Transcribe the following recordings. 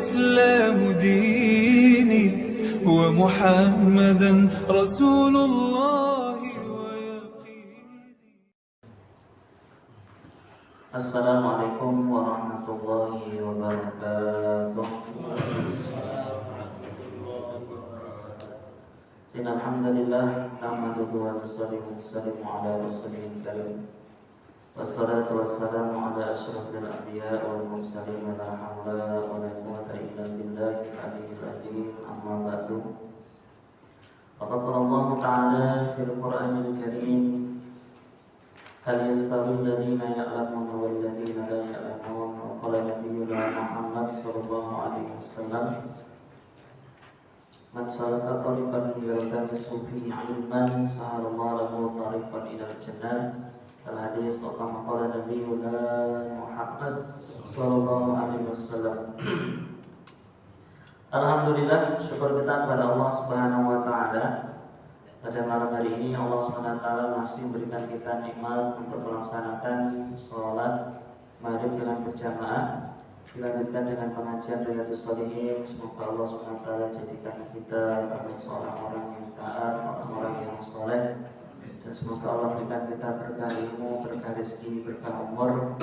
والإسلام ديني ومحمدا رسول الله ويقيني. السلام عليكم ورحمة الله وبركاته. Alhamdulillah, nahmaduhu wa nusallimu ala rasulil karim. Wassalatu wassalamu ala asyrafil anbiya wal mursalin, la haula wa la quwwata illa billahil aliyyil azim. Amma ba'du. Qala Allah ta'ala fil Qur'anil Karim, hal yastawi alladhina ya'lamuna wal ladhina la ya'lamun. Wa qala nabiyyuna Muhammad sallallahu alaihi wasallam, man salaka tariqan yaltamisu fihi 'ilman sahalallahu lahu tariqan ilal jannah. Al-hadis wa kama qala nabiyyuna Muhammad sallallahu alaihi wasallam. Alhamdulillah, syukur kita kepada Allah Subhanahu wa taala. Pada malam hari ini Allah Subhanahu wa taala masih memberikan kita nikmat untuk melaksanakan salat maghrib dengan berjamaah. Dilanjutkan dengan pengajian Riyadhus Shalihin. Semoga Allah SWT jadikan kita termasuk orang-orang yang taat, orang-orang yang soleh, dan semoga Allah berikan kita berkah ilmu, berkah rezeki, berkah umur,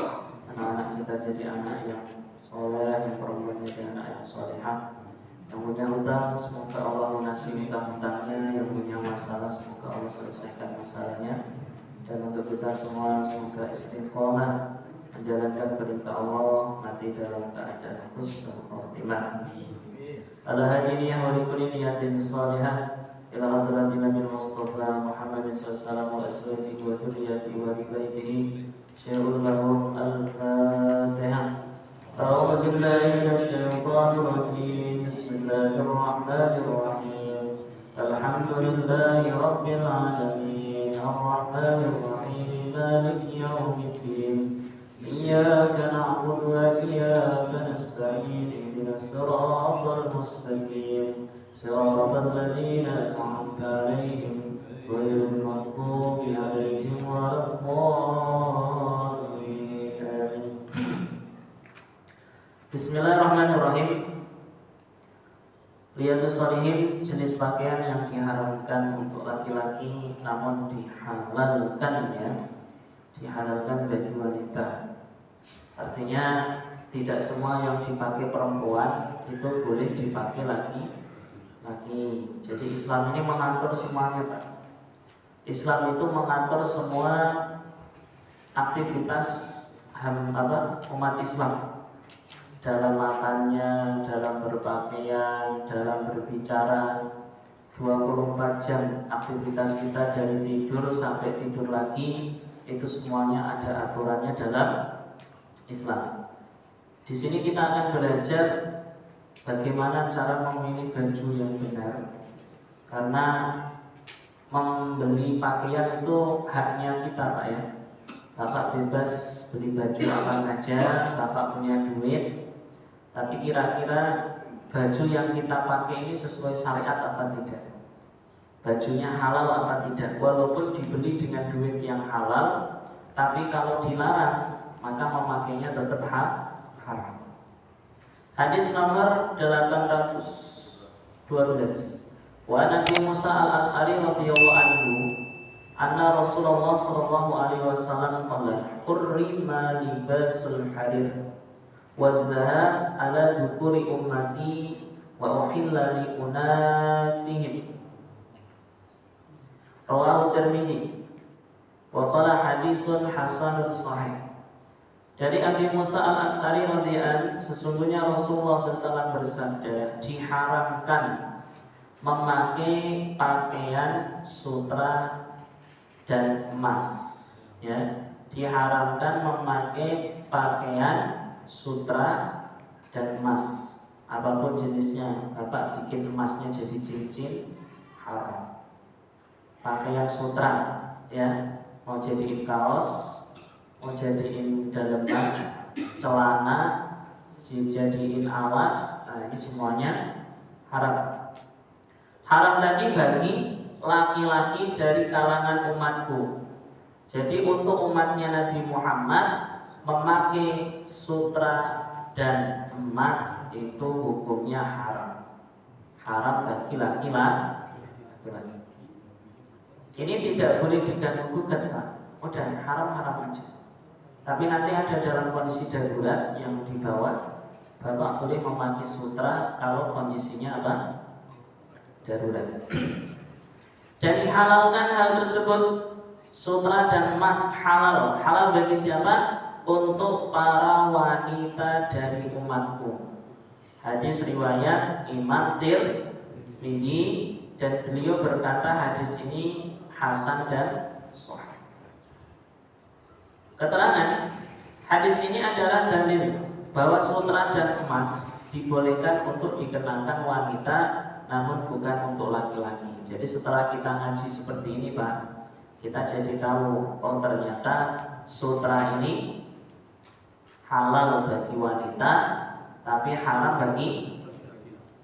anak-anak kita jadi anak yang soleh, yang perempuan jadi anak yang solehah. Yang punya hutang, semoga Allah lunasi hutang-hutangnya. Yang punya masalah, semoga Allah selesaikan masalahnya. Dan untuk kita semua, semoga istiqomah menjalankan perintah Allah, mati dalam keadaan husnul khotimah. Al-hadiniyah wa likulli niyatin salihah ila hadratin Nabi Mustafa Muhammad sallallahu alaihi wasallam wa dzurriyyati wa baitihi syai'un lahum al-fatihah. A'udzu billahi minasyaitonir rajim. Bismillahir rahmanir rahim. Alhamdulillahi rabbil alamin. Ar-rahmanir rahim. Maliki yaumiddin. إياك نعبد وإياك نستعين اهدنا الصراط المستقيم صراط الذين أنعمت عليهم غير المغضوب عليهم ولا الضالين. Bismillahirrahmanirrahim. Riyadhus Shalihin, jenis pakaian yang diharamkan untuk laki-laki namun dihalalkan dihalalkan bagi wanita. Artinya tidak semua yang dipakai perempuan itu boleh dipakai laki. Jadi Islam ini mengatur semuanya, Pak. Islam itu mengatur semua aktivitas umat Islam, dalam makannya, dalam berpakaian, dalam berbicara. 24 jam aktivitas kita dari tidur sampai tidur lagi, itu semuanya ada aturannya dalam Islam. Di sini kita akan belajar bagaimana cara memilih baju yang benar. Karena membeli pakaian itu haknya kita, Pak ya. Bapak bebas beli baju apa saja, Bapak punya duit. Tapi kira-kira baju yang kita pakai ini sesuai syariat apa tidak? Bajunya halal apa tidak? Walaupun dibeli dengan duit yang halal, tapi kalau dilarang, maka memakainya tetap haram. Hadis nomor 812. Wa Nabi Musa al-Ash'ari radhiyallahu anhu, anna Rasulullah sallallahu alaihi wasallam qala, "Hurrima libasul harir wadh-dhahab ala dhukuri ummati wa uhilla li unasihim." Rawahu Tirmidzi wa qala hadisun hasanun sahih. Dari Abi Musa al-Ash'ari radhiyallahu anhu, sesungguhnya Rasulullah SAW bersabda, diharamkan memakai pakaian sutra dan emas. Ya, diharamkan memakai pakaian sutra dan emas, apapun jenisnya. Bapak bikin emasnya jadi cincin, haram. Pakaian sutra, ya, mau jadiin kaos, mau jadiin daleman, celana, jadiin alas, nah ini semuanya haram. Haram tadi bagi laki-laki dari kalangan umatku. Jadi untuk umatnya Nabi Muhammad memakai sutra dan emas itu hukumnya haram. Haram bagi laki-laki. Ini tidak boleh diganggu-gugat, Pak. Udah haram-haram aja. Tapi nanti ada dalam kondisi darurat yang dibawa, Bapak boleh memakai sutra kalau kondisinya apa? Darurat. Dan dihalalkan hal tersebut, sutra dan emas halal. Halal bagi siapa? Untuk para wanita dari umatku. Hadis riwayat Imam Tirmidzi, dan beliau berkata hadis ini hasan dan sahih. Keterangan hadis ini adalah dalil bahwa sutra dan emas dibolehkan untuk dikenakan wanita, namun bukan untuk laki-laki. Jadi setelah kita ngaji seperti ini, Pak, kita jadi tahu, oh ternyata sutra ini halal bagi wanita, tapi haram bagi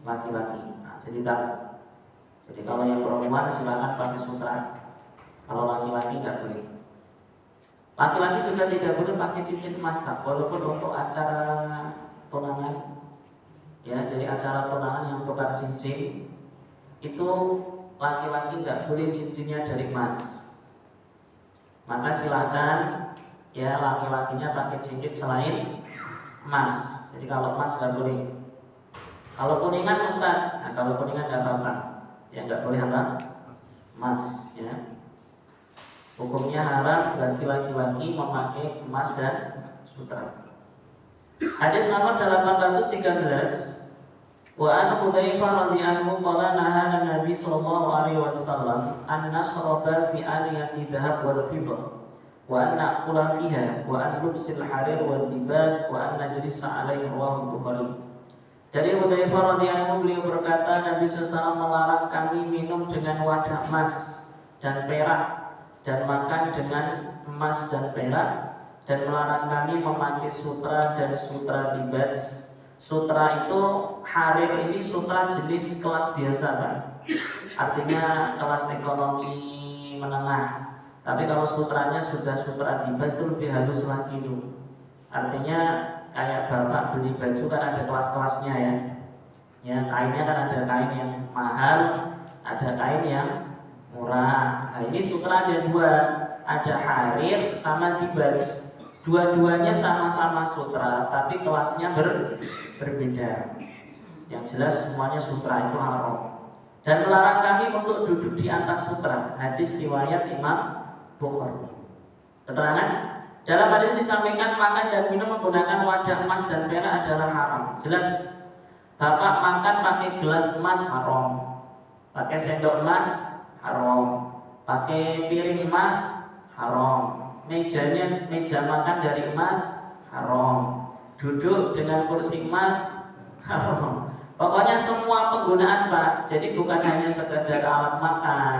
laki-laki. Nah, jadi tahu. Jadi kalau yang perempuan silakan pakai sutra, kalau laki-laki nggak boleh. Laki-laki juga tidak boleh pakai cincin emas, Pak, walaupun untuk acara tunangan. Ya, jadi acara tunangan yang tukar cincin itu laki-laki nggak boleh cincinnya dari emas. Maka silakan ya laki-lakinya pakai cincin selain emas. Jadi kalau emas nggak boleh. Kalau kuningan Ustaz, nah kalau kuningan nggak apa-apa. Ya nggak boleh apa? Emas, ya. Hukumnya haram bagi laki-laki memakai emas dan sutra. Hadis nomor 813. Wa an Hudzaifah radhiyallahu qala nahana Nabi sallallahu alaihi wasallam an nasraba fi aniyati dhahab wal fiddah wa an naqula fiha wa an lubsil harir wal dibad wa an najlisa alaihi rawahu Bukhari. Dari Hudzaifah radhiyallahu beliau berkata, Nabi SAW melarang kami minum dengan wadah emas dan perak dan makan dengan emas dan perak, dan melarang kami memakai sutra dan sutra dibaj. Sutra itu harir ini sutra jenis kelas biasa, Pak. Artinya kelas ekonomi menengah. Tapi kalau sutranya sudah sutra dibaj itu lebih halus lagi itu. Artinya kayak Bapak beli baju kan ada kelas-kelasnya ya. Ya, kainnya kan ada kain yang mahal, ada kain yang murah. Nah, ini sutra ada dua, ada harir sama dibaj. Dua-duanya sama-sama sutra, tapi kelasnya berbeda. Yang jelas semuanya sutra itu haram. Dan melarang kami untuk duduk di atas sutra. Hadis riwayat Imam Bukhari. Keterangan dalam hadis disampaikan makan dan minum menggunakan wadah emas dan perak adalah haram. Jelas. Bapak makan pakai gelas emas haram, pakai sendok emas haram, pakai piring emas haram, meja makan dari emas haram, duduk dengan kursi emas haram. Pokoknya semua penggunaan, Pak. Jadi bukan hanya sekedar alat makan.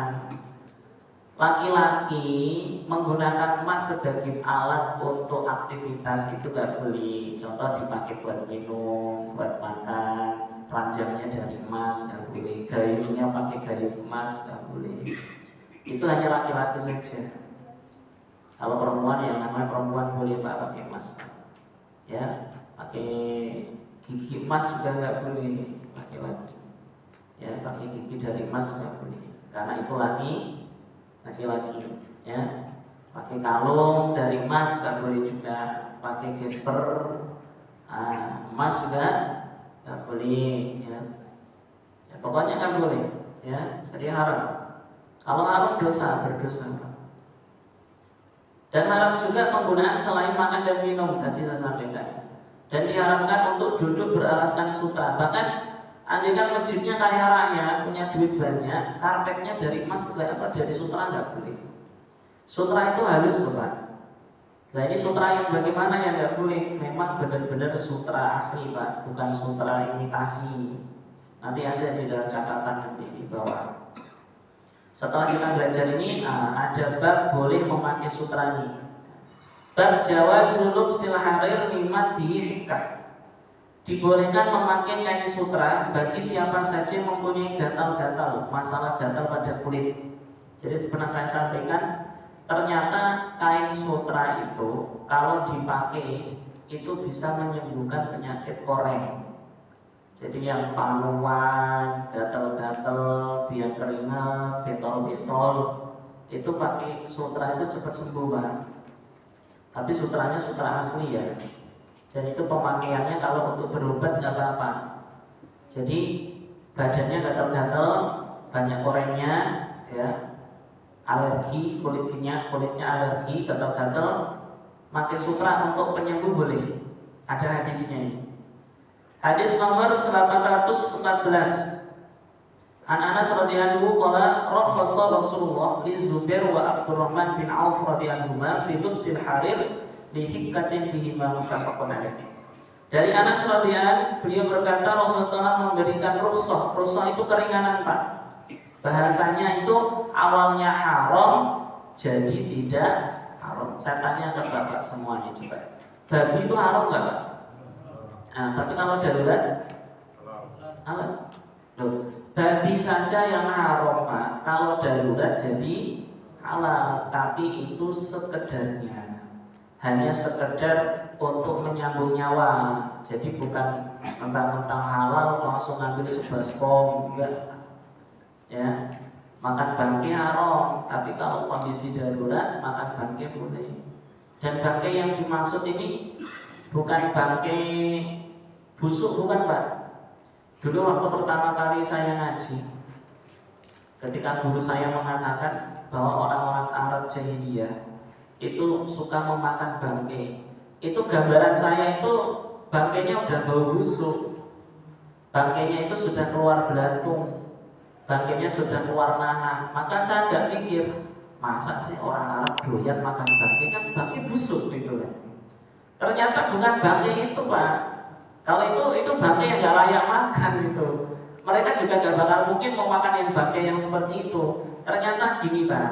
Laki-laki menggunakan emas sebagai alat untuk aktivitas itu gak boleh. Contoh dipakai buat minum, buat makan, ranjangnya dari emas gak boleh, gayungnya pakai gayung emas gak boleh. Itu hanya laki-laki saja. Kalau perempuan, yang namanya perempuan boleh, Pak, pakai emas. Ya, pakai gigi emas juga gak boleh laki-laki. Ya, pakai gigi dari emas gak boleh. Karena itu laki-laki, ya. Pakai kalung dari emas gak boleh juga, pakai gesper emas juga gak boleh, ya. Ya, pokoknya gak boleh, ya. Jadi haram. Kalau haram dosa, berdosa. Dan haram juga penggunaan selain makan dan minum, tadi saya sampaikan. Dan diharamkan untuk duduk beralaskan sutra. Bahkan andaikan masjidnya kaya raya, punya duit banyak, karpetnya dari emas juga apa dari sutra nggak boleh. Sutra itu halus, Pak. Nah, ini sutra yang bagaimana yang nggak boleh? Memang benar-benar sutra asli, Pak, bukan sutra imitasi. Nanti ada di dalam catatan nanti di bawah. Setelah kita belajar ini, ada bab boleh memakai sutra ini. Bab jawaz lubsil harir liman bihi hikah. Dibolehkan memakai kain sutra bagi siapa saja yang mempunyai gatal-gatal, masalah gatal pada kulit. Jadi pernah saya sampaikan, ternyata kain sutra itu kalau dipakai itu bisa menyembuhkan penyakit koreng. Jadi yang panuan, gatal-gatal, biang keringat, betol-betol, itu pakai sutra itu cepat sembuh, Pak. Tapi sutranya sutra asli ya. Dan itu pemakaiannya kalau untuk berobat nggak apa-apa. Jadi badannya gatal-gatal, banyak korengnya, ya, alergi kulitnya alergi, gatal-gatal, pakai sutra untuk penyembuh boleh. Ada hadisnya ini. Hadis nomor 814. An Anas radhiyallahu qala rakhasa Rasulullah li Zubair wa Abdurrahman bin Auf radhiyallahu fi lubsil harir li hikkatin bihi ma muttafaqun alaih. Dari Anas radhiyallahu beliau berkata Rasulullah SAW memberikan rukhsah. Rukhsah itu keringanan, Pak. Bahasanya itu awalnya haram jadi tidak haram. Saya tanya ke Bapak semuanya coba. Babi itu haram enggak, Pak? Nah, tapi kalau darurat halal. Loh, babi saja yang haram, Pak. Kalau darurat jadi halal, tapi itu sekedarnya. Hanya sekedar untuk menyambung nyawa. Jadi bukan mentang-mentang halal langsung ngambil sebaskom, enggak. Ya. Makan bangkai haram, tapi kalau kondisi darurat makan bangkai boleh. Dan bangkai yang dimaksud ini bukan bangkai busuk, bukan, Pak. Dulu waktu pertama kali saya ngaji, ketika guru saya mengatakan bahwa orang-orang Arab jahiliyah itu suka memakan bangkai, itu gambaran saya itu bangkainya udah bau busuk, bangkainya itu sudah keluar belatung, bangkainya sudah keluar nanah. Maka saya agak mikir, masa sih orang Arab doyan makan bangkai, kan bangkai busuk gitu kan. Ternyata bukan bangkai itu, Pak. Kalau itu bangkai yang gak layak makan gitu. Mereka juga gak bakal mungkin mau makan yang bangkai yang seperti itu. Ternyata gini, Pak.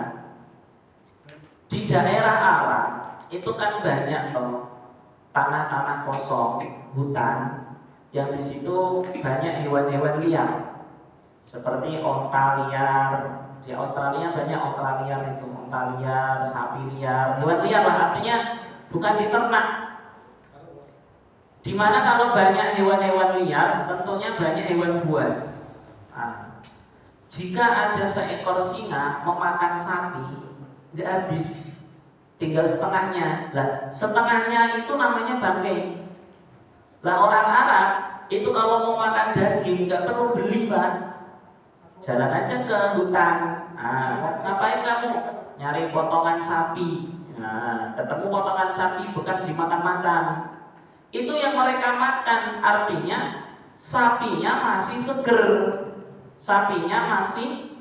Di daerah Arab itu kan banyak toh tanah-tanah kosong, hutan, yang di situ banyak hewan-hewan liar. Seperti onta liar. Di Australia banyak onta liar itu, onta liar, sapi liar, hewan liar lah, artinya bukan diternak. Dimana kalau banyak hewan-hewan liar, tentunya banyak hewan buas. Nah, jika ada seekor singa memakan sapi, nggak habis, tinggal setengahnya. Lah, setengahnya itu namanya bangkai. Lah, orang Arab itu kalau mau makan daging nggak perlu beli, Pak. Jalan aja ke hutan. Nah, ngapain kamu? Nyari potongan sapi. Nah, ketemu potongan sapi bekas dimakan macan. Itu yang mereka makan, artinya sapinya masih seger, sapinya masih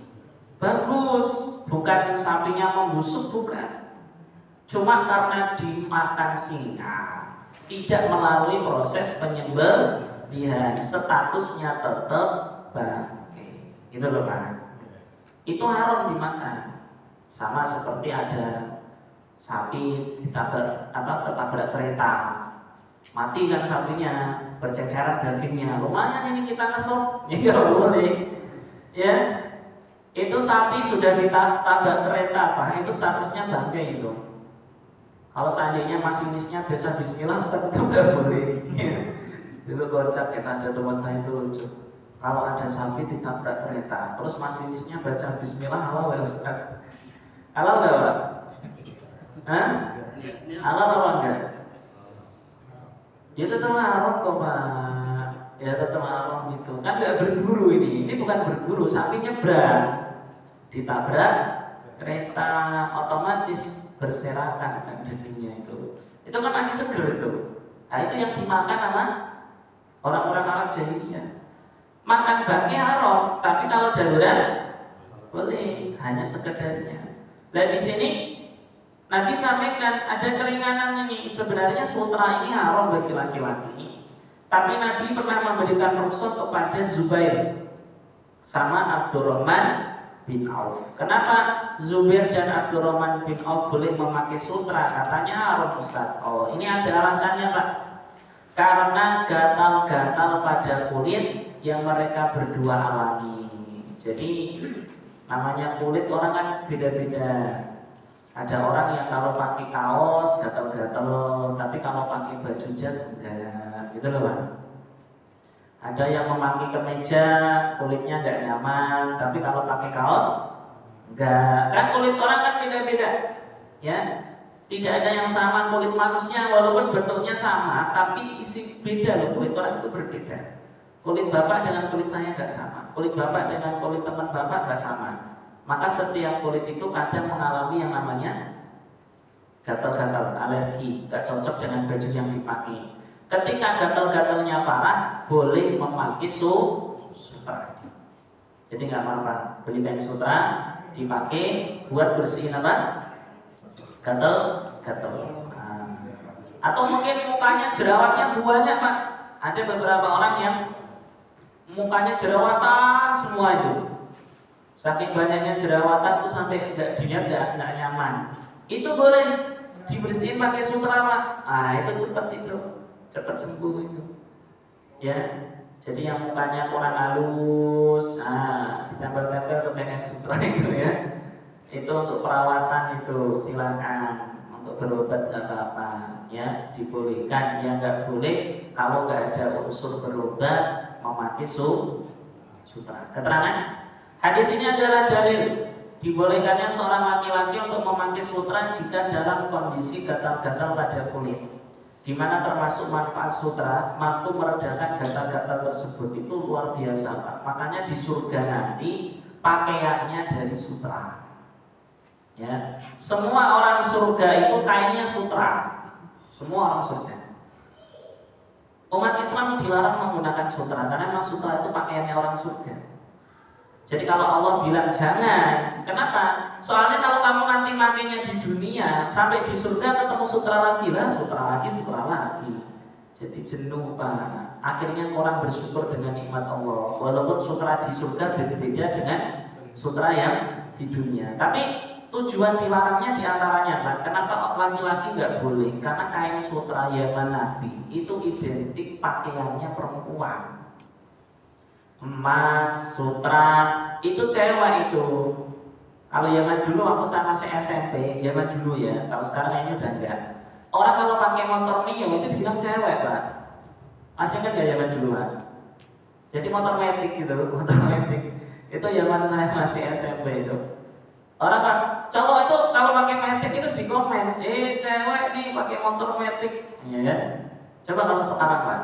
bagus, bukan sapinya membusuk, bukan. Cuma karena dimakan singa, tidak melalui proses penyembelihan, statusnya tetap bangkai. Itu loh, Pak. Itu haram dimakan. Sama seperti ada sapi ketabrak kereta. Mati kan sapinya, berceceran dagingnya. Lumayan ini kita ngesot, ya nggak boleh. Ya, itu sapi sudah ditabrak kereta, Pak. Itu statusnya bangkai itu. Kalau seandainya masinisnya baca Bismillah, Ustaz, itu nggak boleh. Dulu kocak kita ada teman saya itu lucu. Kalau ada sapi ditabrak kereta, terus masinisnya baca Bismillah, halal ya Ustaz? Halal nggak, Pak? Hah? Halal apa enggak? Ya tetap haram kok, Pak. Ya tetap haram gitu. Kan nggak berburu ini. Ini bukan berburu, sapi nyebrang, ditabrak kereta, otomatis berserakan kan dagingnya itu. Itu kan masih seger itu. Nah itu yang dimakan sama orang-orang Arab jahiliyah. Makan bangkai haram, tapi kalau darurat boleh, hanya sekedarnya. Dan di sini Nabi sampaikan ada keringanan ini. Sebenarnya sutra ini haram bagi laki-laki, tapi Nabi pernah memberikan rukhsah kepada Zubair sama Abdurrahman bin Auf. Kenapa Zubair dan Abdurrahman bin Auf boleh memakai sutra? Katanya haram, Ustaz. Oh, ini ada alasannya, Pak. Karena gatal-gatal pada kulit yang mereka berdua alami. Jadi namanya kulit orang kan beda-beda. Ada orang yang kalau pakai kaos gatal-gatal, tapi kalau pakai baju jas enggak, gitu loh Pak. Ada yang memakai kemeja kulitnya enggak nyaman, tapi kalau pakai kaos enggak. Kan kulit orang kan beda-beda, ya. Tidak ada yang sama kulit manusia, walaupun bentuknya sama, tapi isi beda loh, kulit orang itu berbeda. Kulit bapak dengan kulit saya enggak sama, kulit bapak dengan kulit teman bapak enggak sama. Maka setiap kulit itu kadang mengalami yang namanya gatal-gatal, alergi, gak cocok dengan baju yang dipakai. Ketika gatal-gatalnya parah, boleh memakai sutra. Jadi nggak apa-apa, beli kain sutra, dipakai buat bersihin apa? Gatal-gatal. Atau mungkin mukanya jerawatnya banyak Pak. Ada beberapa orang yang mukanya jerawatan semua itu. Saking banyaknya jerawatan itu sampai nggak dilihat nggak nyaman. Itu boleh dibersihin pakai sutra Pak. Itu cepat sembuh itu. Ya, jadi yang mukanya kurang halus, ditempel-tempel pakai sutra itu ya. Itu untuk perawatan itu silakan. Untuk berobat nggak apa-apa, ya dibolehkan. Yang nggak boleh kalau nggak ada unsur berobat memakai sutra. Keterangan? Hadis ini adalah dalil dibolehkannya seorang laki-laki untuk memakai sutra jika dalam kondisi gatal-gatal pada kulit, di mana termasuk manfaat sutra mampu meredakan gatal-gatal tersebut. Itu luar biasa Pak. Makanya di surga nanti pakaiannya dari sutra. Ya, semua orang surga itu kainnya sutra. Semua orang surga. Umat Islam dilarang menggunakan sutra karena memang sutra itu pakaiannya orang surga. Jadi kalau Allah bilang jangan, kenapa? Soalnya kalau kamu nanti makainya di dunia, sampai di surga ketemu sutra lagi lah, sutra lagi. Jadi jenuh Pak. Akhirnya orang bersyukur dengan nikmat Allah. Walaupun sutra di surga berbeda dengan sutra yang di dunia. Tapi tujuan dilarangnya diantaranya Pak. Kenapa laki-laki nggak boleh? Karena kain sutra Yaman Nabi itu identik pakaiannya perempuan. Emas, sutra, itu cewek itu. Kalau zaman dulu aku sama si SMP, zaman dulu ya. Kalau sekarang ini udah enggak. Orang kalau pakai motor Mio itu bilang cewek Pak. Masih kan zaman dulu Pak. Jadi motor metik gitu, motor metik. Itu zaman saya masih SMP itu. Orang kan, cowok itu kalau pakai metik itu di komen, cewek nih pakai motor metik, ya kan? Coba kalau sekarang Pak.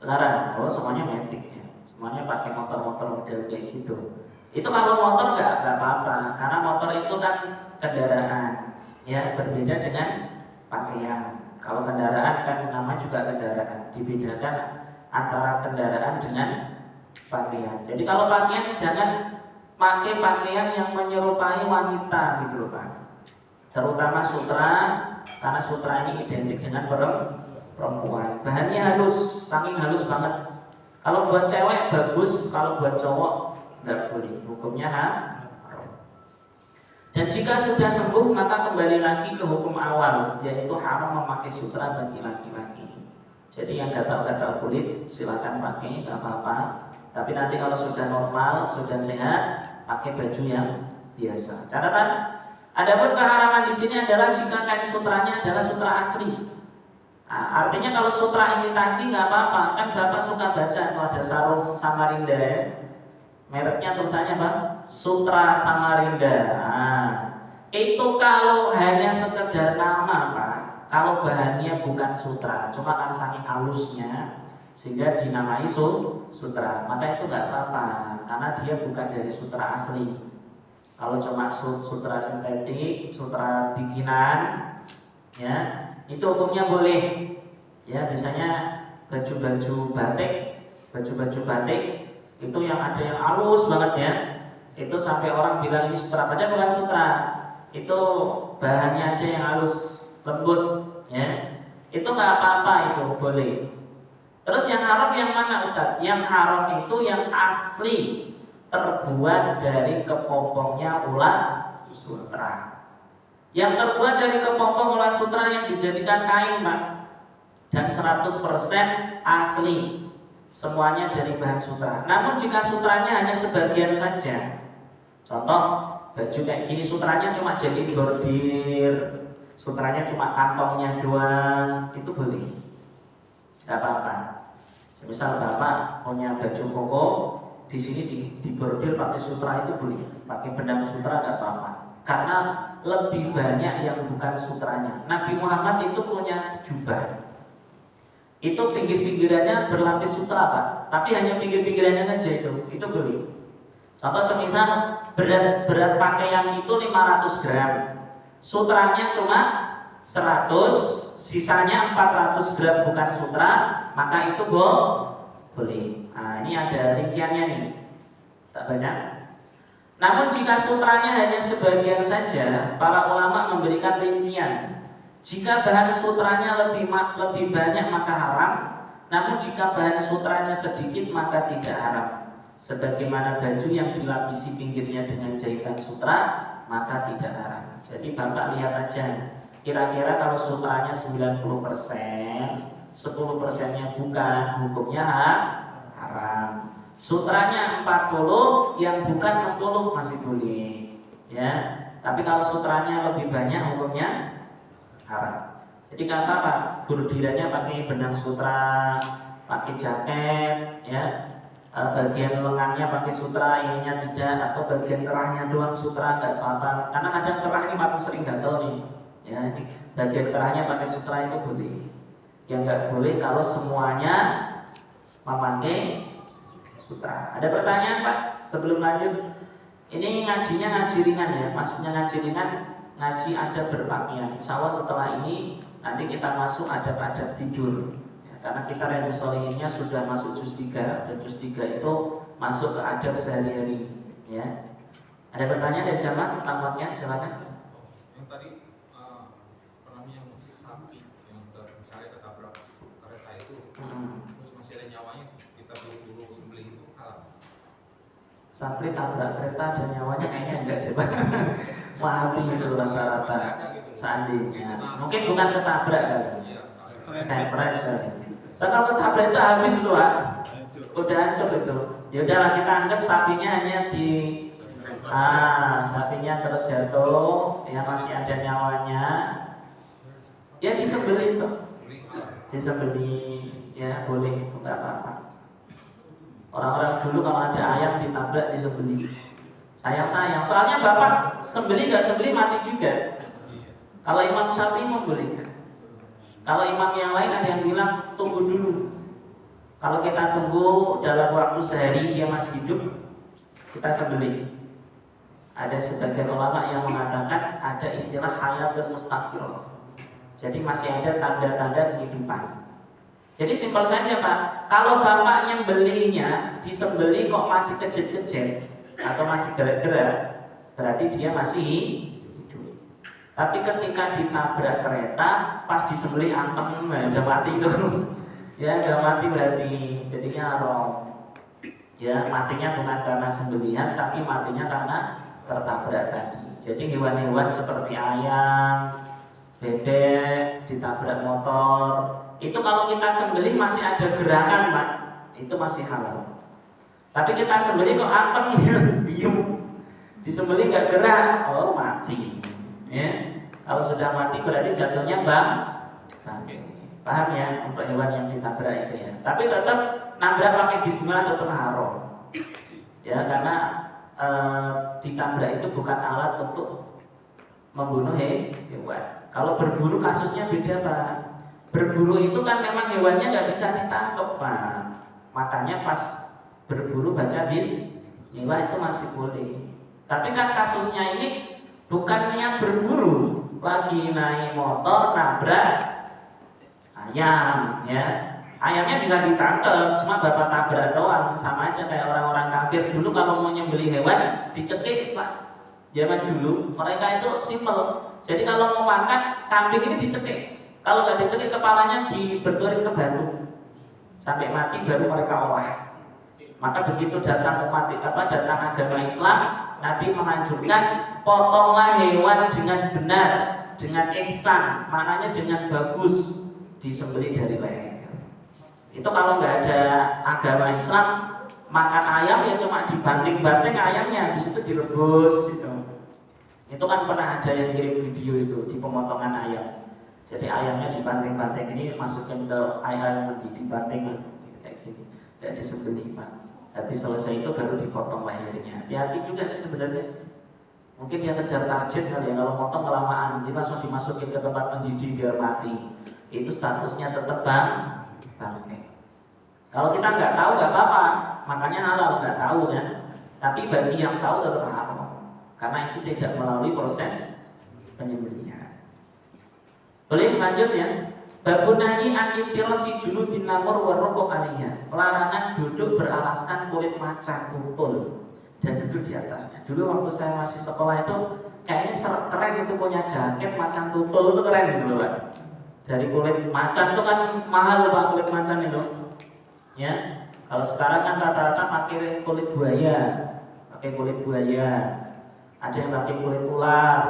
Sekarang, semuanya metik ya. Semuanya pakai motor-motor model kayak gitu. Itu kalau motor nggak apa-apa, karena motor itu kan kendaraan, ya berbeda dengan pakaian. Kalau kendaraan kan namanya juga kendaraan, dibedakan antara kendaraan dengan pakaian. Jadi kalau pakaian jangan pakai pakaian yang menyerupai wanita gitu loh Pak. Terutama sutra, karena sutra ini identik dengan perempuan. Bahannya halus, saking halus banget. Kalau buat cewek bagus, kalau buat cowok nggak boleh. Hukumnya haram. Dan jika sudah sembuh maka kembali lagi ke hukum awal, yaitu haram memakai sutra bagi laki-laki. Jadi yang gatal-gatal kulit silakan pakai, nggak apa-apa. Tapi nanti kalau sudah normal, sudah sehat, pakai baju yang biasa. Catatan, adapun keharaman di sini adalah jika kain sutranya adalah sutra asli. Artinya kalau sutra imitasi nggak apa-apa, kan Bapak suka baca kalau ada sarung Samarinda ya. Mereknya tulisannya apa? Sutra Samarinda. Itu kalau hanya sekedar nama Pak, kalau bahannya bukan sutra, cuma kan saking halusnya sehingga dinamai sutra, maka itu nggak apa-apa, karena dia bukan dari sutra asli. Kalau cuma sutra sintetik, sutra bikinan, ya itu hukumnya boleh. Ya biasanya baju-baju batik itu yang ada yang halus banget ya. Itu sampai orang bilang ini sutra, padahal bukan sutra. Itu bahannya aja yang halus, lembut ya. Itu nggak apa-apa, itu boleh. Terus yang haram yang mana Ustaz? Yang haram itu yang asli, terbuat dari kepompongnya ulat sutra. Yang terbuat dari kepompong ulat sutra yang dijadikan kain Pak, dan 100% asli, semuanya dari bahan sutra. Namun jika sutranya hanya sebagian saja, contoh baju kayak gini sutranya cuma jadi bordir, sutranya cuma kantongnya doang, itu boleh, nggak apa-apa. Misal bapak punya baju koko, di sini dibordir pakai sutra itu boleh, pakai benang sutra nggak apa-apa. Karena lebih banyak yang bukan sutranya. Nabi Muhammad itu punya jubah, itu pinggir-pinggirannya berlapis sutra Pak, tapi hanya pinggir-pinggirannya saja itu boleh. Contoh semisal berat pakaian itu 500 gram, sutranya cuma 100, sisanya 400 gram bukan sutra, maka itu boleh. Nah ini ada rinciannya nih, tak banyak. Namun jika sutranya hanya sebagian saja, para ulama memberikan rincian. Jika bahan sutranya lebih banyak maka haram, namun jika bahan sutranya sedikit maka tidak haram. Sebagaimana baju yang dilapisi pinggirnya dengan jahitan sutra, maka tidak haram. Jadi bapak lihat aja, kira-kira kalau sutranya 90%, 10%-nya bukan, hukumnya haram. Sutranya 40, yang bukan 60 masih boleh, ya. Tapi kalau sutranya lebih banyak, hukumnya haram. Jadi nggak apa-apa, bordirannya pakai benang sutra, pakai jaket, ya. Bagian lengannya pakai sutra, ininya tidak, atau bagian kerahnya doang sutra, nggak apa-apa. Karena kadang kerah ini makin sering gatel nih, ya. Bagian kerahnya pakai sutra itu boleh. Yang nggak boleh kalau semuanya memakai sutra. Ada pertanyaan Pak? Sebelum lanjut, ini ngajinya ngaji ringan ya. Maksudnya ngaji ringan, ngaji adab berpakaian. Insya Allah setelah ini nanti kita masuk adab-adab tidur. Karena kita Riyadhus Shalihinnya sudah masuk juz 3, dan juz 3 itu masuk ke adab sehari-hari, ya. Ada pertanyaan dari jamaah tentang pakaian? Silakan. Yang tadi yang sapi yang misalnya ketabrak kereta itu, terus masih ada nyawanya, kita buru-buru sembelih itu halal. Sapi tabrak kereta dan nyawanya kayaknya enggak deh Pak. Mati itu rata-rata. Seandainya, mungkin bukan ketabrak kan? Sempret kan? Soalnya kalau ketabrak itu habis itu Pak, udah hancur itu. Ya udahlah kita anggap sapinya hanya sapinya terus jatuh, ya masih ada nyawanya, ya disembelih tuh, disembelih, ya boleh, itu nggak apa-apa. Orang-orang dulu kalau ada ayam ditabrak disembelih, sayang, soalnya bapak sembelih nggak sembelih mati juga. Kalau Imam Syafi'i membolehkan. Kalau imam yang lain ada yang bilang tunggu dulu. Kalau kita tunggu dalam waktu sehari dia masih hidup, kita sembelih. Ada sebagian ulama yang mengatakan ada istilah hayatul mustaqil. Jadi masih ada tanda-tanda kehidupan. Jadi simpel saja Pak. Kalau bapak nyembelihnya disembelih kok masih kejut-kejut atau masih gerak-gerak, berarti dia masih hidup. Tapi ketika ditabrak kereta, pas disembelih antem, udah mati itu. Ya udah mati berarti jadinya haram. Ya matinya bukan karena sembelihan, tapi matinya karena tertabrak tadi. Jadi hewan-hewan seperti ayam, bebek ditabrak motor, itu kalau kita sembelih masih ada gerakan Pak, itu masih halal. Tapi kita sembelih kok antem, diem, disembelih nggak gerak, oh mati. Ya, kalau sudah mati berarti jatuhnya paham ya, untuk hewan yang ditabrak itu ya. Tapi tetap nabrak pakai bismillah tetap haram. Ya karena ditabrak itu bukan alat untuk membunuh hewan. Kalau berburu kasusnya beda Pak. Berburu itu kan memang hewannya nggak bisa ditangkap Pak. Makanya pas berburu baca bismillah itu masih boleh. Tapi kan kasusnya ini bukannya berburu, lagi naik motor nabrak ayam, ya. Ayamnya bisa ditangkap, cuma bapak tabrak doang, sama aja kayak orang-orang kafir dulu kalau mau nyembelih hewan dicekik Pak. Zaman dulu mereka itu simple. Jadi kalau mau makan kambing ini dicekik, kalau nggak dicekik kepalanya dibenturin ke batu sampai mati baru mereka olah. Maka begitu datang datang agama Islam, Nabi menganjurkan potonglah hewan dengan benar, dengan ihsan, maknanya dengan bagus, disembelih dari leher. Itu kalau nggak ada agama Islam, makan ayam ya cuma dibanting-banting ayamnya, habis itu direbus gitu. Itu kan pernah ada yang kirim video itu di pemotongan ayam. Jadi ayamnya dibanting-banting ini masukin ke ayam dibanting kayak gini, tidak disembelih Pak. Habis selesai itu baru dipotong lehernya. Hati-hati juga sih sebenarnya. Mungkin dia kejar target kali ya, kalau potong kelamaan, dia langsung dimasukin ke tempat mendidih biar mati. Itu statusnya tetap bangkai. Kalau kita nggak tahu nggak apa-apa, makanya halal nggak tahu kan. Tapi bagi yang tahu tetap haram, karena itu tidak melalui proses penyembelihan. Boleh lanjut ya. Babun nahi an iftirasi juludin namur warrokok aliyah. Larangan duduk beralaskan kulit macan tutul dan duduk di atasnya. Dulu waktu saya masih sekolah itu kayaknya keren itu punya jaket macan tutul itu keren gitu loh Pak. Dari kulit macan itu kan mahal Pak kulit macan itu. Ya. Kalau sekarang kan rata-rata pakai kulit buaya. Pakai kulit buaya. Ada yang pakai kulit ular.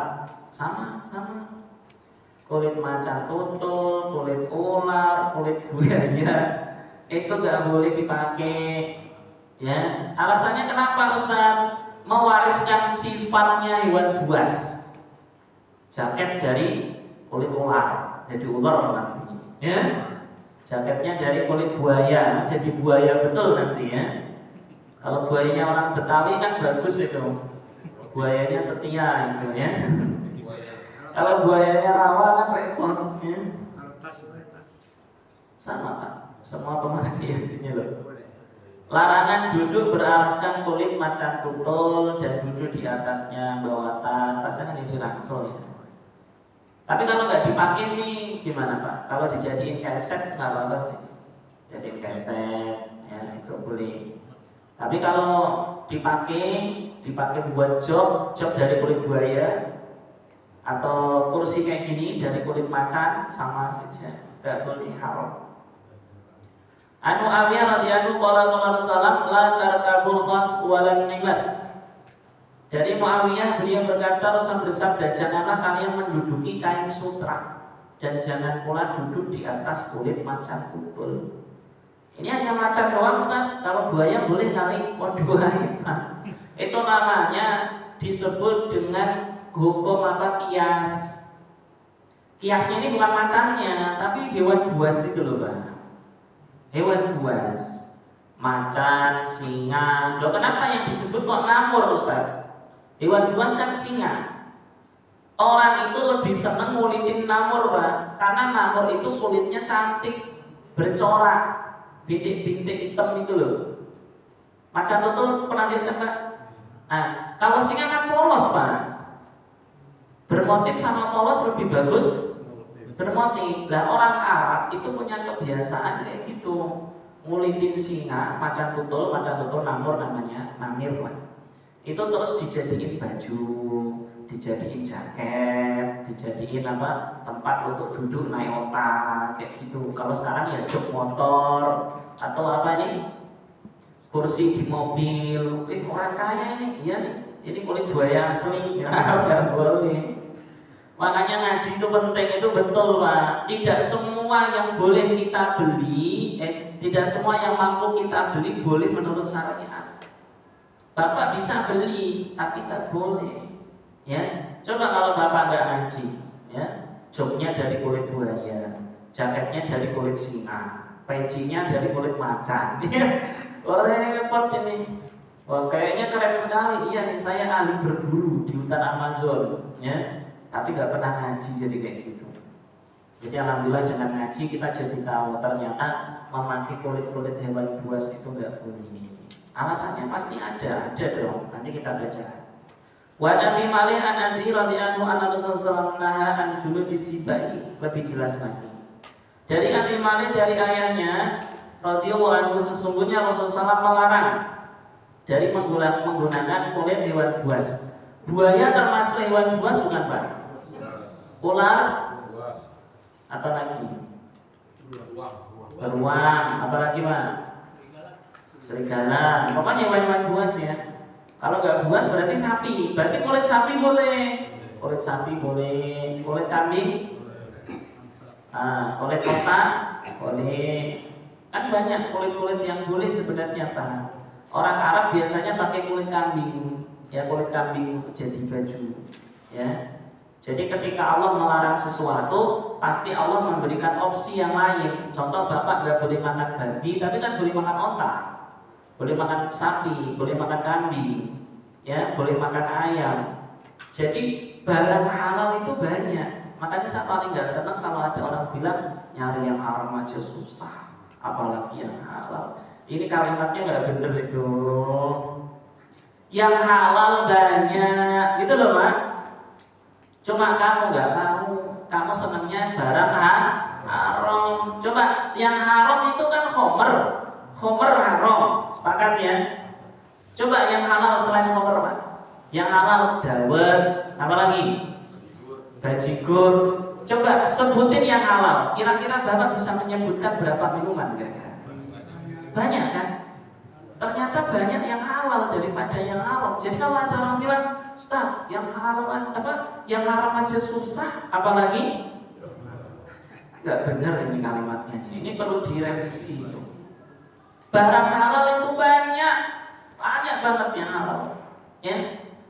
Sama. Kulit macan tutul, kulit ular, kulit buaya itu nggak boleh dipakai. Ya, alasannya kenapa Ustaz? Mewariskan sifatnya hewan buas. Jaket dari kulit ular, jadi ular nanti. Ya, jaketnya dari kulit buaya, jadi buaya betul nanti ya. Kalau buayanya orang Betawi kan bagus itu, buayanya setia itu ya. Kalau buayanya rawa kan repot ya. Sama Pak, semua pemakaian ini loh. Larangan duduk beralaskan kulit macan tutul dan duduk di atasnya bawa tasnya kan ini rangsel ya. Tapi kalau nggak dipakai sih gimana Pak? Kalau dijadiin keset nggak apa-apa sih. Jadi keset ya itu boleh. Tapi kalau dipakai buat job dari kulit buaya atau kursi kayak gini dari kulit macan sama saja, nggak boleh haram. Anu Awiyah radhiyallahu qala Rasulullah la tarkabul khas walan nimat. Dari Muawiyah beliau berkata Rasul bersabda, janganlah kalian menduduki kain sutra dan jangan pula duduk di atas kulit macan tutul. Ini hanya macan doang Ustaz. Kalau buaya boleh kali waduh. Itu namanya disebut dengan hukum apa kias. Kiasnya ini bukan macannya, tapi hewan buas itu loh Pak. Hewan buas, macan, singa. Loh kenapa yang disebut kok namur Ustaz? Hewan buas kan singa. Orang itu lebih seneng ngulitin namur Pak, karena namur itu kulitnya cantik, bercorak, bintik-bintik hitam itu loh. Macan tutul pernah lihat kan Pak? Nah, kalau singa kan polos Pak. Bermotif sama polos lebih bagus bermotif. Nah orang Arab itu punya kebiasaan kayak gitu, ngulitin singa, macan tutul namur namanya, namir Pak. Itu terus dijadiin baju, dijadiin jaket, dijadiin apa tempat untuk duduk naik otak kayak gitu. Kalau sekarang ya jok motor atau apa ini kursi di mobil. Orang kaya nih, iya nih, ini kulit buaya asli, nggak boleh. Makanya ngaji itu penting, itu betul Pak. Tidak semua yang boleh kita beli, tidak semua yang mampu kita beli boleh menurut syariat. Bapak bisa beli, tapi tak boleh. Ya, coba kalau bapak nggak ngaji, ya, joknya dari kulit buaya, jaketnya dari kulit singa, pecinya dari kulit macan. Orang repot ini. Wah, kayaknya keren sekali. Iya nih, saya ahli berburu di hutan Amazon, ya. Tapi nggak pernah ngaji jadi kayak gitu. Jadi alhamdulillah dengan ngaji kita jadi tahu ternyata memakai kulit-kulit hewan buas itu nggak boleh. Alasannya pasti ada dong. Nanti kita baca. Wa Nabi Malih an Abi radhiyallahu anhu Rasulullah naha an juludi sibai, lebih jelas lagi. Dari Abi Malih dari ayahnya radhiyallahu anhu sesungguhnya Rasulullah melarang dari menggunakan kulit hewan buas. Buaya termasuk hewan buas bukan Pak? Ular, apa lagi? Beruang, apa lagi Pak? Serigala. Pokoknya hewan-hewan buas ya. Kalau nggak buas berarti sapi. Berarti kulit sapi boleh. Kulit sapi boleh. Kulit kambing? Kulit otak boleh. Kan banyak kulit-kulit yang boleh sebenarnya Pak. Orang Arab biasanya pakai kulit kambing. Ya kulit kambing untuk jadi baju. Ya. Jadi ketika Allah melarang sesuatu, pasti Allah memberikan opsi yang lain. Contoh bapak nggak boleh makan babi, tapi kan boleh makan onta, boleh makan sapi, boleh makan kambing, ya, boleh makan ayam. Jadi barang halal itu banyak. Makanya saya paling nggak senang kalau ada orang bilang nyari yang haram aja susah, apalagi yang halal. Ini kalimatnya nggak bener itu. Yang halal banyak, gitu loh Mak. Cuma kamu nggak tahu, kamu senangnya barang haram. Coba yang haram itu kan khomer haram, sepakat ya. Coba yang halal selain khomer Pak. Yang halal dawet, apa lagi? Bajigur. Coba sebutin yang halal. Kira-kira Bapak bisa menyebutkan berapa minuman kira-kira? Banyak kan? Ternyata banyak yang halal daripada yang haram. Jadi kalau ada orang bilang, Ustaz, yang haram aja apa? Yang haram aja susah, apalagi? Enggak benar ini kalimatnya. Ini perlu direvisi itu. Barang halal itu banyak banget yang halal. Ya.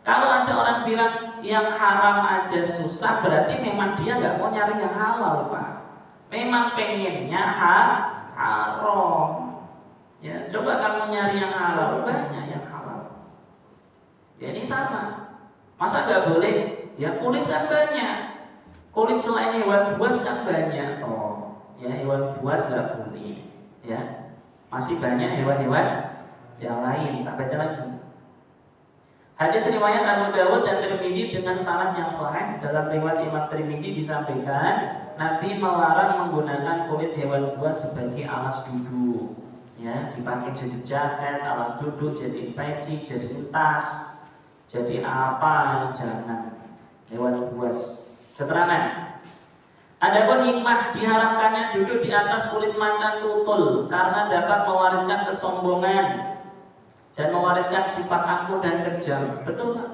Kalau ada orang bilang yang haram aja susah, berarti memang dia nggak mau nyari yang halal, Pak. Memang pengennya haram. Ya, coba kamu nyari yang halal, banyak yang halal. Ya ini sama. Masa nggak boleh? Ya kulit kan banyak. Kulit selain hewan buas kan banyak. Oh, ya hewan buas nggak kulit. Ya, masih banyak hewan-hewan yang lain. Tak baca lagi. Hadis riwayat Abu Dawud dan Tirmidzi dengan sanad yang sahih. Dalam riwayat Imam Tirmidzi disampaikan Nabi melarang menggunakan kulit hewan buas sebagai alas duduk. Ya, dipakai jadi jaket, alas duduk, jadi peci, jadi tas, jadi apa, jangan hewan buas. Keterangan. Adapun hikmah diharamkannya duduk di atas kulit macan tutul karena dapat mewariskan kesombongan dan mewariskan sifat angkuh dan kejam. Betul Pak?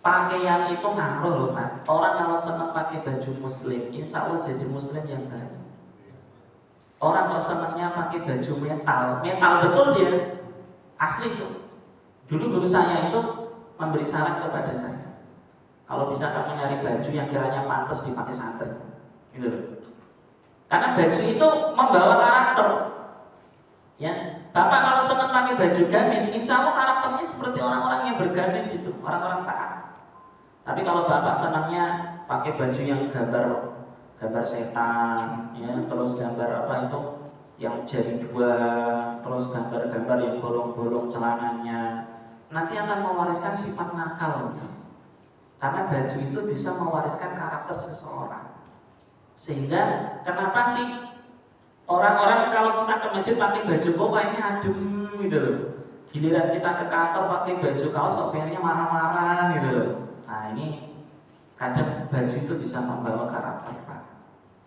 Pakaian itu ngaruh loh Pak. Orang kalau senang pakai baju muslim, insya Allah jadi muslim yang baik. Orang kalau senangnya pakai baju metal betul dia, asli itu. Dulu guru saya itu memberi saran kepada saya, kalau bisa kamu nyari baju yang kiranya pantas dipakai santri, gitu. Karena baju itu membawa karakter. Ya, Bapak kalau senang pakai baju gamis, insya Allah karakternya seperti orang-orang yang bergamis itu, orang-orang taat. Tapi kalau Bapak senangnya pakai baju yang gambar setan, ya, terus gambar apa itu yang jadi dua, terus gambar-gambar yang bolong-bolong celananya, nanti akan mewariskan sifat nakal. Karena baju itu bisa mewariskan karakter seseorang. Sehingga kenapa sih orang-orang kalau kita ke masjid pakai baju kok kayaknya adem gitu loh. Giliran kita ke kantor pakai baju kaos kok kayaknya marah-marah gitu loh. Nah ini kadang baju itu bisa membawa karakter Pak.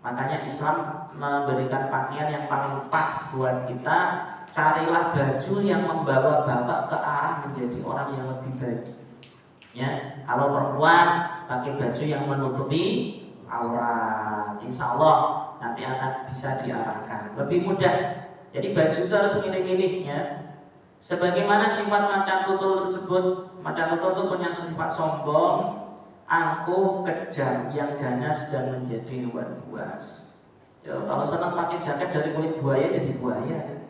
Makanya Islam memberikan pakaian yang paling pas buat kita. Carilah baju yang membawa Bapak ke arah menjadi orang yang lebih baik. Ya, kalau perempuan pakai baju yang menutupi aurat, insya Allah nanti akan bisa diarahkan lebih mudah. Jadi baju itu harus milih-milih ya. Sebagaimana sifat macan tutul tersebut, macan tutul itu punya sifat sombong, angkuh, kejam, yang ganas dan menjadi hewan buas. Ya, kalau senang pakai jaket dari kulit buaya jadi buaya.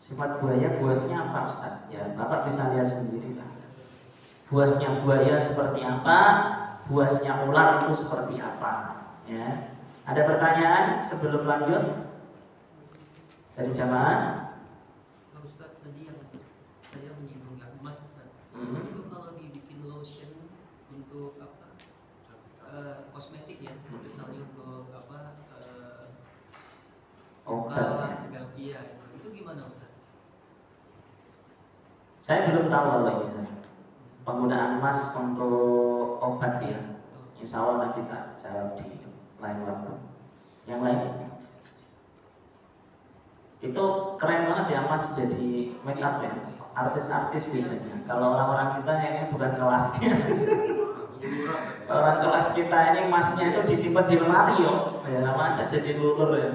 Sifat buaya, buasnya apa Ustaz? Ya, Bapak bisa lihat sendiri lah. Buasnya buaya seperti apa? Buasnya ular itu seperti apa? Ya. Ada pertanyaan sebelum lanjut dari jamaah? Ustaz, tadi yang saya menyinggung emas Ustaz. Itu kalau dibikin lotion untuk apa? Kosmetik ya, misalnya untuk apa? Obat. Segala iya, itu gimana Ustaz? Saya belum tahu kalau ini saya. Penggunaan emas untuk obat ya. Insya Allah nanti kita jawab di lain waktu. Yang lain? Itu keren banget ya emas jadi make up ya. Artis-artis biasanya. Kalau orang-orang kita ini bukan kelasnya. Orang kelas kita ini emasnya itu disimpan di lemari yo. Ya masa jadi lulur ya.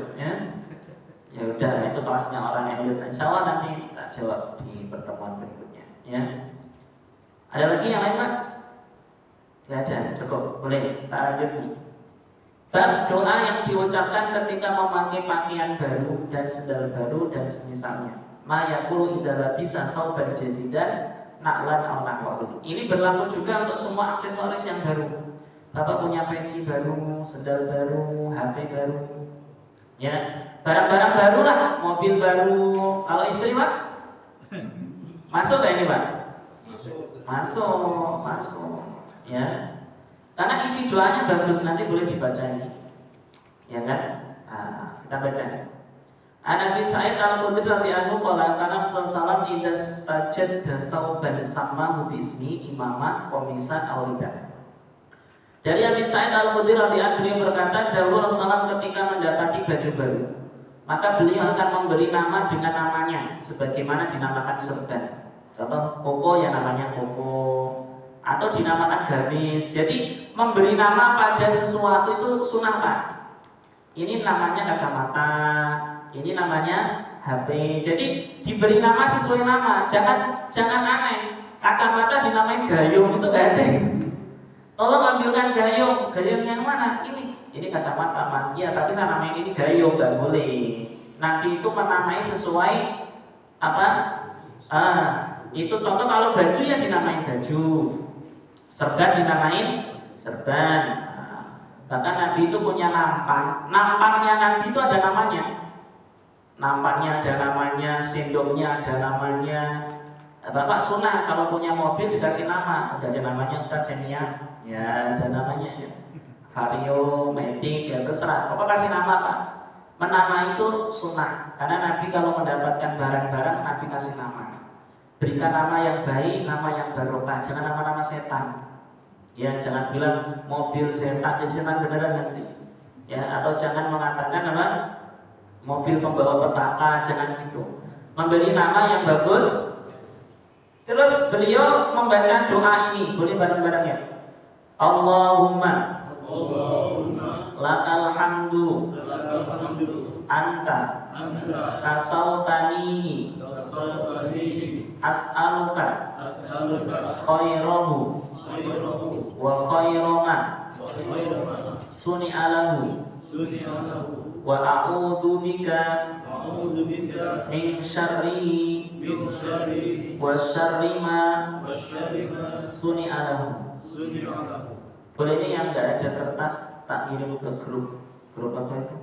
Ya udah itu kelasnya orang yang elit. Insya Allah nanti kita jawab di pertemuan berikutnya. Ya. Ada lagi yang lain Pak? Tidak ada, cukup, boleh, tak lanjut nih. Bab doa yang diucapkan ketika memakai pakaian baru dan sendal baru dan semisalnya. Ma yaqulu idza labisa sauban jadidan na'lan aw nahwahu. Ini berlaku juga untuk semua aksesoris yang baru. Bapak punya peci baru, sendal baru, HP baru. Ya, barang-barang baru lah, mobil baru. Kalau istri Pak? Masuk gak ini Pak? Masuk. Ya. Karena isi doanya bagus, nanti boleh dibaca ini. Ya kan? Nah, kita baca. An Abi Sa'id Al-Khudri radhiyallahu anhu kana Rasulullah idza stajadda sauban sammahu bismi imamah qamisan aw lidah. Dari Abi Sa'id Al-Khudri radhiyallahu anhu beliau berkata, dahulu Rasulullah ketika mendapati baju baru, maka beliau akan memberi nama dengan namanya sebagaimana dinamakan serban. Contoh koko yang namanya koko, atau dinamakan gamis. Jadi memberi nama pada sesuatu itu sunnah Pak. Ini namanya kacamata, ini namanya HP. Jadi diberi nama sesuai nama. Jangan aneh. Kacamata dinamain gayung itu gak ada. Tolong ambilkan gayung. Gayung yang mana? Ini kacamata Mas. Iya, tapi saya namain ini gayung, gak boleh. Nabi itu menamai sesuai apa? Itu contoh kalau baju ya dinamain baju. Serban dinamain serban. Bahkan Nabi itu punya nampan. Nampannya Nabi itu ada namanya. Nampannya ada namanya, sendoknya ada namanya. Bapak sunnah kalau punya mobil dikasih nama. Udah ada namanya Ustaz Senia. Ya ada namanya ya. Vario, Matic, ya terserah. Bapak kasih nama Pak. Menama itu sunnah. Karena Nabi kalau mendapatkan barang-barang Nabi kasih nama. Berikan nama yang baik, nama yang barokah. Jangan nama-nama setan. Ya, jangan bilang mobil setan, jadi setan beneran nanti. Ya, atau jangan mengatakan apa? Mobil pembawa petaka, jangan gitu. Memberi nama yang bagus. Terus beliau membaca doa ini, boleh bareng-bareng ya. Allahumma lakal hamdu anta kasautanihi as'aluka khairahu wa khairama suni'alahu wa a'udhu bika min syarrihi wa syarri ma suni'alahu. Boleh ini yang enggak ada kertas tak kirim ke grup apa itu?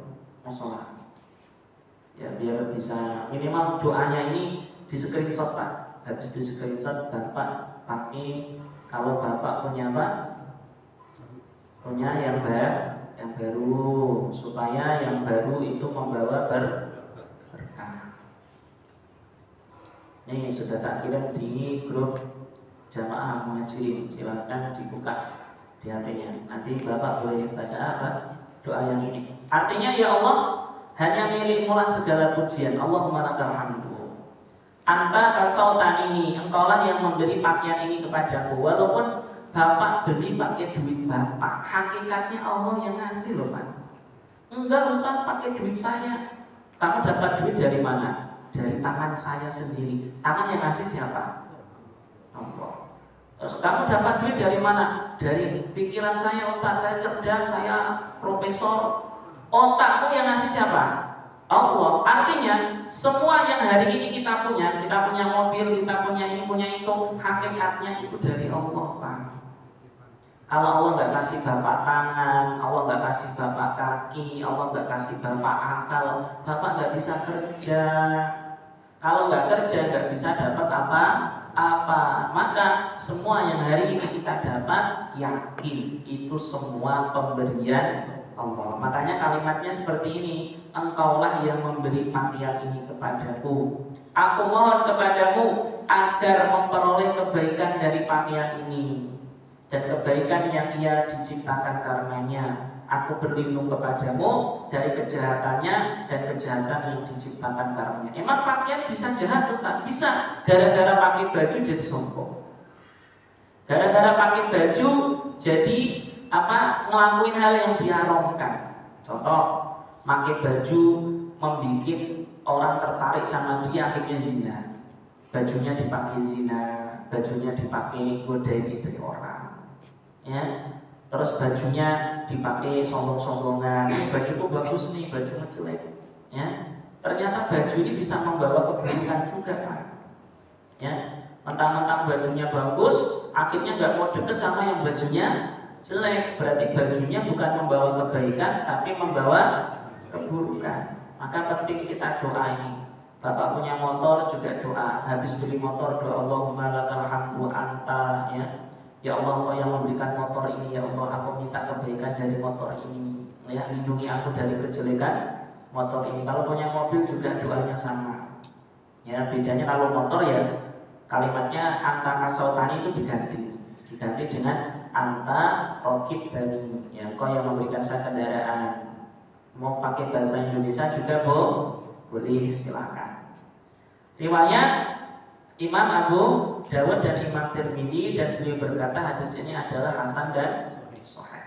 Musola. Ya biar bisa minimal doanya ini di screenshot Pak. Habis di screenshot Bapak pakai, kalau Bapak punya Pak punya yang baru, supaya yang baru itu membawa berkah. Ini sudah tak kirim di grup Jamaah Muhajirin, silakan dibuka di hatinya. Nanti Bapak boleh baca apa? Doa yang ini. Artinya ya Allah, hanya milikmu lah segala pujian. Allahumma lakal hamdu. Anta kasautanihi, engkaulah yang memberi pakaian ini kepadaku. Walaupun Bapak beli pakai duit Bapak, hakikatnya Allah yang ngasih loh Pak. Enggak Ustaz, pakai duit saya. Kamu dapat duit dari mana? Dari tangan saya sendiri. Tangan yang ngasih siapa? Allah. Terus kamu dapat duit dari mana? Dari pikiran saya Ustaz, saya cerdas, saya profesor. Otakmu yang ngasih siapa? Allah. Artinya semua yang hari ini kita punya mobil, kita punya ini, punya itu, hakikatnya itu dari Allah Pak. Kalau Allah nggak kasih Bapak tangan, Allah nggak kasih Bapak kaki, Allah nggak kasih Bapak akal, Bapak nggak bisa kerja. Kalau nggak kerja nggak bisa dapat apa. Maka semua yang hari ini kita dapat, yakin itu semua pemberian Allah. Makanya kalimatnya seperti ini, engkaulah yang memberi pakaian ini kepadaku. Aku mohon kepadamu agar memperoleh kebaikan dari pakaian ini dan kebaikan yang ia diciptakan karenanya. Aku berlindung kepadamu dari kejahatannya dan kejahatan yang diciptakan karenanya. Emang pakaian bisa jahat Ustaz? Bisa. Gara-gara pakai baju jadi sombong. Gara-gara pakai baju jadi ngelakuin hal yang diharamkan. Contoh, pakai baju membuat orang tertarik sama dia, akhirnya zina. Bajunya dipakai zina, bajunya dipakai godain istri orang. ya. Terus bajunya dipakai sombong-sombongan, bajuku bagus nih, bajumu jelek, ya. Ternyata baju ini bisa membawa keburukan juga, Pak. Ya, mentang-mentang bajunya bagus, akhirnya nggak mau deket sama yang bajunya jelek. Berarti bajunya bukan membawa kebaikan, tapi membawa keburukan. Maka penting kita doa ini. Bapak punya motor juga doa. Habis beli motor doa Allahumma lakal hamdu anta, ya. Ya Allah, Engkau yang memberikan motor ini. Ya Allah, aku minta kebaikan dari motor ini. Ya, lindungi aku dari kejelekan motor ini. Kalau punya mobil juga doanya sama. Ya, bedanya kalau motor ya kalimatnya anta kasautani itu diganti dengan anta rokib bani. Ya, Engkau yang memberikan saya kendaraan. Mau pakai bahasa Indonesia juga boleh, silakan. Riwayat Imam Abu Dawud dan Imam Tirmidzi, dan beliau berkata hadis ini adalah hasan dan sahih.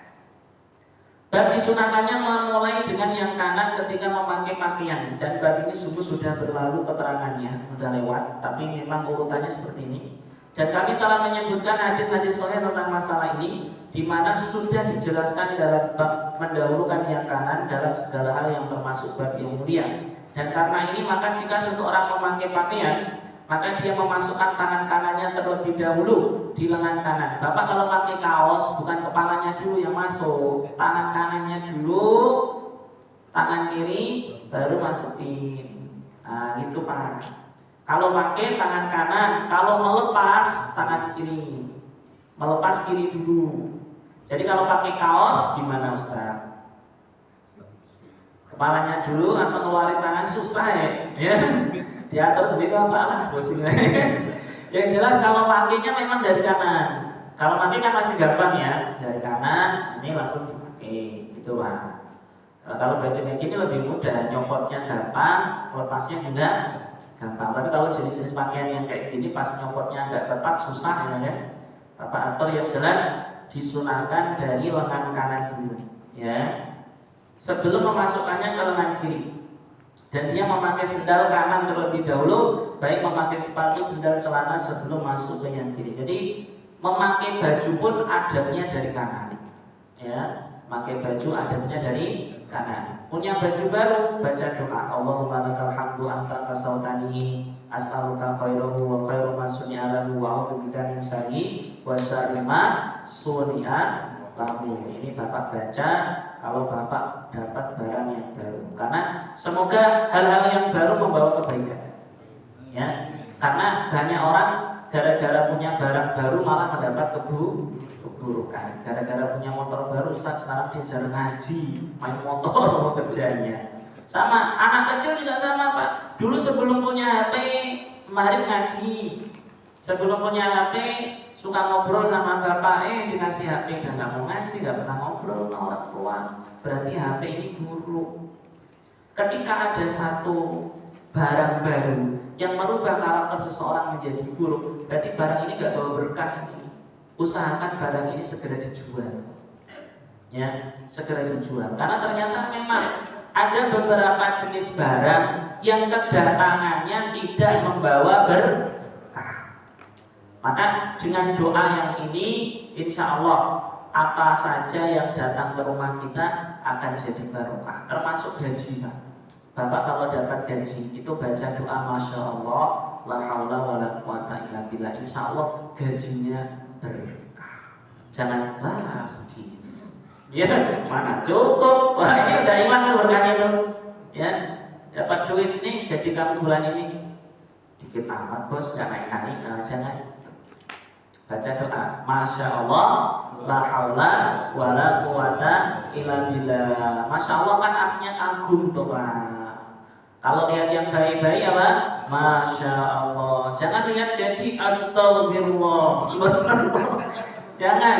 Bab disunahkannya memulai dengan yang kanan ketika memakai pakaian, dan bab ini sungguh sudah berlalu keterangannya, sudah lewat, tapi memang urutannya seperti ini. Dan kami telah menyebutkan hadis-hadis sahih tentang masalah ini, di mana sudah dijelaskan dalam bab mendahulukan yang kanan dalam segala hal yang termasuk bab yang mulia. Dan karena ini maka jika seseorang memakai pakaian, maka dia memasukkan tangan kanannya terlebih dahulu di lengan kanan. Bapak kalau pakai kaos, bukan kepalanya dulu yang masuk, tangan kanannya dulu, tangan kiri baru masukin. Nah, gitu Pak. Kalau pakai tangan kanan, kalau melepas tangan kiri, melepas kiri dulu. Jadi kalau pakai kaos gimana Ustaz? Kepalanya dulu atau ngeluarin tangan susah ya? Diatur sendiri apa lah pusing. Yang jelas kalau pakainya memang dari kanan. Kalau pakai kan masih gampang ya, dari kanan ini langsung dipakai gitu Pak. Kalau baju kayak gini lebih mudah, nyopotnya gampang, lepasnya juga gampang. Tapi kalau jenis-jenis pakaian yang kayak gini pas nyopotnya agak ketat susah ya kan. Bapak atur yang jelas disunahkan dari lengan kanan dulu ya. Sebelum memasukkannya ke lengan kiri. Dan dia memakai sendal kanan terlebih dahulu, baik memakai sepatu, sendal, celana sebelum masuk ke yang kiri. Jadi memakai baju pun adabnya dari kanan, ya. Memakai baju adabnya dari kanan. Punya baju baru, baca doa. Allahumma lakal hamdu anta kasautani, as'aluka khairahu wa khairu ma suni'a lahu wa a'udzubika min syarri wa syarri ma suni'a lahu. Ini Bapak baca kalau Bapak dapat barang yang baru, karena semoga hal-hal yang baru membawa kebaikan ya. Karena banyak orang gara-gara punya barang baru malah mendapat keburukan. Gara-gara punya motor baru, Ustaz sekarang dia jarang ngaji, main motor mau kerjanya. Sama anak kecil juga sama Pak. Dulu sebelum punya HP mahir ngaji, sebelum punya HP suka ngobrol sama bapak, dikasih HP dan nggak mau ngaji, nggak pernah ngobrol sama orang tua. Berarti HP ini buruk. Ketika ada satu barang baru yang merubah karakter seseorang menjadi buruk, berarti barang ini nggak bawa berkah ini. Usahakan barang ini segera dijual, ya, segera dijual. Karena ternyata memang ada beberapa jenis barang yang kedatangannya tidak membawa berkah. Maka dengan doa yang ini, insya Allah apa saja yang datang ke rumah kita akan jadi barokah, termasuk gaji Pak. Bapak kalau dapat gaji itu baca doa Masya Allah, la haula wa la quwata illa billah, insya Allah gajinya berkah. Janganlah sedih. Ya, mana cukup? Wah, ini udah hilang berkahnya itu. Ya, dapat duit ini gaji kamu bulan ini dikit amat bos, nggak naik-naik, jangan. Baca doa, Masya Allah, la haula wa la quwata illa billah. Masya Allah kan artinya kagum tuh Pak. Kalau lihat yang baik-baik ya Pak, Masya Allah. Jangan lihat gaji, astagfirullah, subhanallah. Jangan.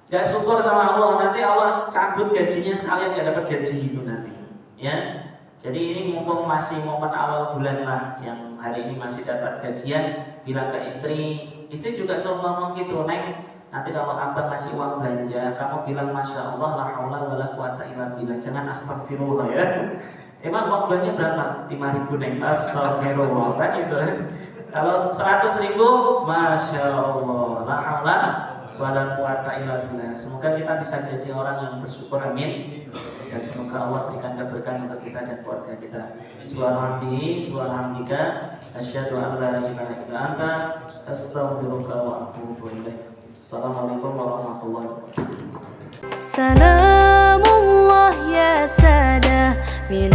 Gak syukur sama Allah, nanti Allah cabut gajinya sekalian gak dapat gaji itu nanti. Ya. Jadi ini mumpung masih momen awal bulan lah, yang hari ini masih dapat gajian, bilang ke istri juga suruh ngomong gitu, Neng, nanti kalau abang kasih uang belanja, kamu bilang Masya Allah, la haula wa la quwata illa billah, jangan astagfirullah ya. Emang uang belanja berapa? 5.000 Neng, astagfirullah, kan gitu. Kalau 100.000, Masya Allah, la haula wala quwata illa billah. Semoga kita bisa jadi orang yang bersyukur, amin. Dan semoga Allah berikan keberkahan untuk kita dan keluarga kita. Subhanallah, asyhadu an la ilaha illa anta, astaghfiruka wa atubu ilaik. Assalamualaikum warahmatullahi wabarakatuh. سلام الله يا سادة من